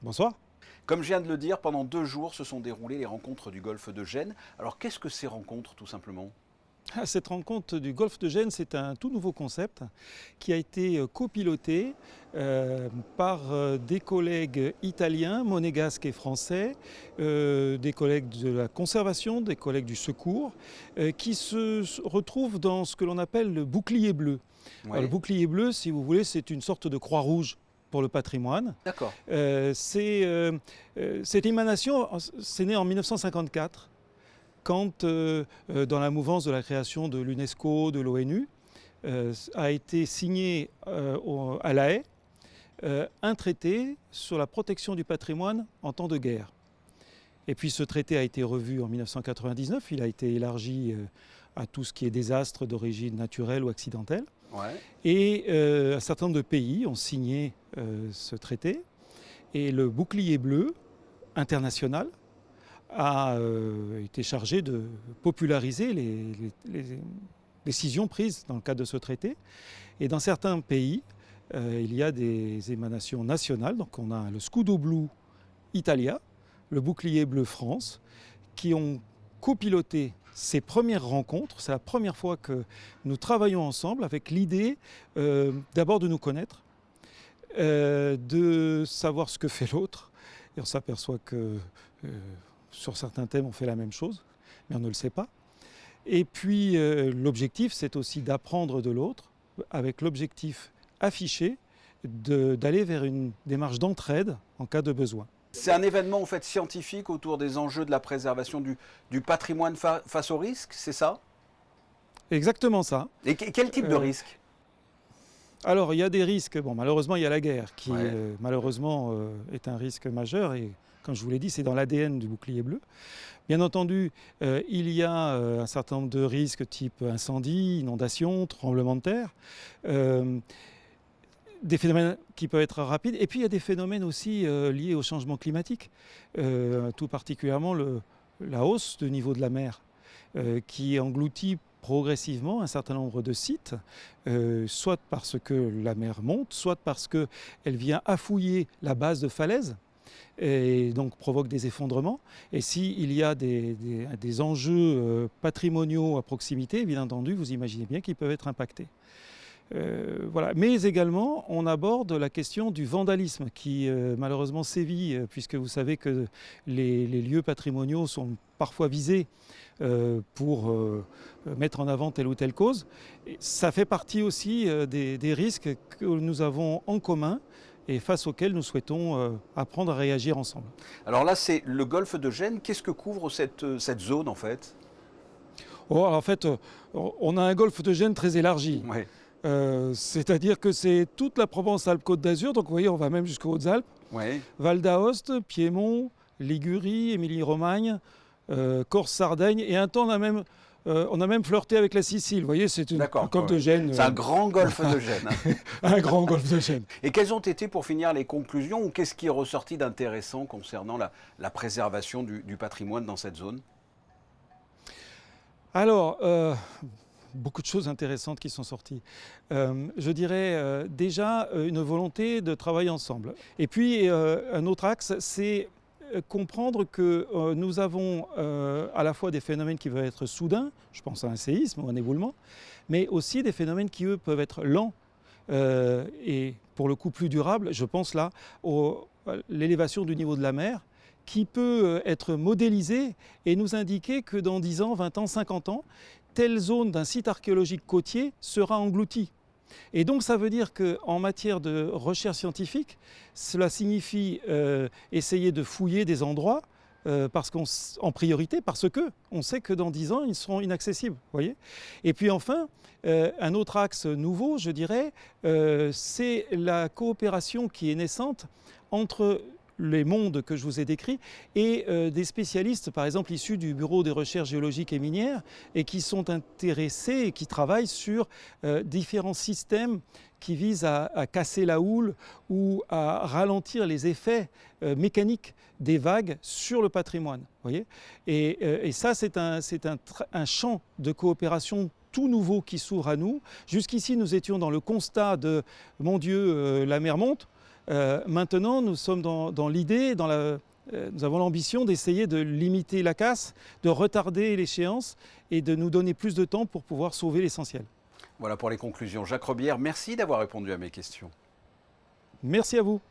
Bonsoir. Comme je viens de le dire, pendant 2 jours se sont déroulées les rencontres du golfe de Gênes. Alors qu'est-ce que ces rencontres tout simplement? Cette rencontre du golfe de Gênes, c'est un tout nouveau concept qui a été copiloté par des collègues italiens, monégasques et français, des collègues de la conservation, des collègues du secours, qui se retrouvent dans ce que l'on appelle le bouclier bleu. Alors, le Oui, bouclier bleu, si vous voulez, c'est une sorte de croix rouge pour le patrimoine. d'accord. Cette émanation, c'est né en 1954, quand, dans la mouvance de la création de l'UNESCO, de l'ONU, a été signé à La Haye un traité sur la protection du patrimoine en temps de guerre. Et puis ce traité a été revu en 1999, il a été élargi à tout ce qui est désastre d'origine naturelle ou accidentelle. Ouais. Et un certain nombre de pays ont signé ce traité. Et le bouclier bleu international a été chargé de populariser les décisions prises dans le cadre de ce traité. Et dans certains pays, il y a des émanations nationales. Donc on a le Scudo Blu Italia, le bouclier bleu France, qui ont copiloté ces premières rencontres. C'est la première fois que nous travaillons ensemble avec l'idée d'abord de nous connaître, de savoir ce que fait l'autre. Et on s'aperçoit que sur certains thèmes, on fait la même chose, mais on ne le sait pas. Et puis, l'objectif, c'est aussi d'apprendre de l'autre, avec l'objectif affiché d'aller vers une démarche d'entraide en cas de besoin. C'est un événement en fait scientifique autour des enjeux de la préservation du patrimoine face aux risques, c'est ça? Exactement ça. Et quel type de Euh, risque? Alors, il y a des risques. Bon, malheureusement, il y a la guerre qui, Ouais. malheureusement, est un risque majeur. Et comme je vous l'ai dit, c'est dans l'ADN du bouclier bleu. Bien entendu, il y a un certain nombre de risques type incendie, inondation, tremblement de terre. Euh, des phénomènes qui peuvent être rapides. Et puis, il y a des phénomènes aussi liés au changement climatique, tout particulièrement la hausse du niveau de la mer, qui engloutit progressivement un certain nombre de sites, soit parce que la mer monte, soit parce qu'elle vient affouiller la base de falaise et donc provoque des effondrements. Et s'il y a des enjeux patrimoniaux à proximité, bien entendu, vous imaginez bien qu'ils peuvent être impactés. Voilà. Mais également, on aborde la question du vandalisme qui malheureusement sévit, puisque vous savez que les lieux patrimoniaux sont parfois visés pour mettre en avant telle ou telle cause. Et ça fait partie aussi des risques que nous avons en commun et face auxquels nous souhaitons apprendre à réagir ensemble. Alors là, c'est le golfe de Gênes. Qu'est-ce que couvre cette zone en fait? Oh, alors, en fait, on a un golfe de Gênes très élargi. Ouais. C'est-à-dire que c'est toute la Provence-Alpes-Côte d'Azur, donc vous voyez, on va même jusqu'aux Hautes-Alpes, Ouais. Val d'Aoste, Piémont, Ligurie, Émilie-Romagne, Corse-Sardaigne, et un temps on a même flirté avec la Sicile. Vous voyez, c'est un D'accord. golfe de Ouais. Gênes, C'est un grand golfe de Gênes, hein. un grand golfe de Gênes. Et quelles ont été pour finir les conclusions ou qu'est-ce qui est ressorti d'intéressant concernant la préservation du patrimoine dans cette zone? Alors, beaucoup de choses intéressantes qui sont sorties. Je dirais déjà une volonté de travailler ensemble. Et puis un autre axe, c'est comprendre que nous avons à la fois des phénomènes qui peuvent être soudains, je pense à un séisme ou un éboulement, mais aussi des phénomènes qui, eux, peuvent être lents et pour le coup plus durables. Je pense là à l'élévation du niveau de la mer, qui peut être modélisée et nous indiquer que dans 10 ans, 20 ans, 50 ans, telle zone d'un site archéologique côtier sera engloutie. Et donc ça veut dire qu'en matière de recherche scientifique, cela signifie essayer de fouiller des endroits en priorité parce qu'on sait que dans 10 ans, ils seront inaccessibles. Voyez. Et puis enfin, un autre axe nouveau, je dirais, c'est la coopération qui est naissante entre les mondes que je vous ai décrits et des spécialistes, par exemple issus du Bureau des recherches géologiques et minières, et qui sont intéressés et qui travaillent sur différents systèmes qui visent à casser la houle ou à ralentir les effets mécaniques des vagues sur le patrimoine. Voyez. Et ça, c'est un champ de coopération tout nouveau qui s'ouvre à nous. Jusqu'ici, nous étions dans le constat de « mon Dieu, la mer monte ». Maintenant, nous sommes dans l'idée, nous avons l'ambition d'essayer de limiter la casse, de retarder l'échéance et de nous donner plus de temps pour pouvoir sauver l'essentiel. Voilà pour les conclusions. Jacques Rebière, merci d'avoir répondu à mes questions. Merci à vous.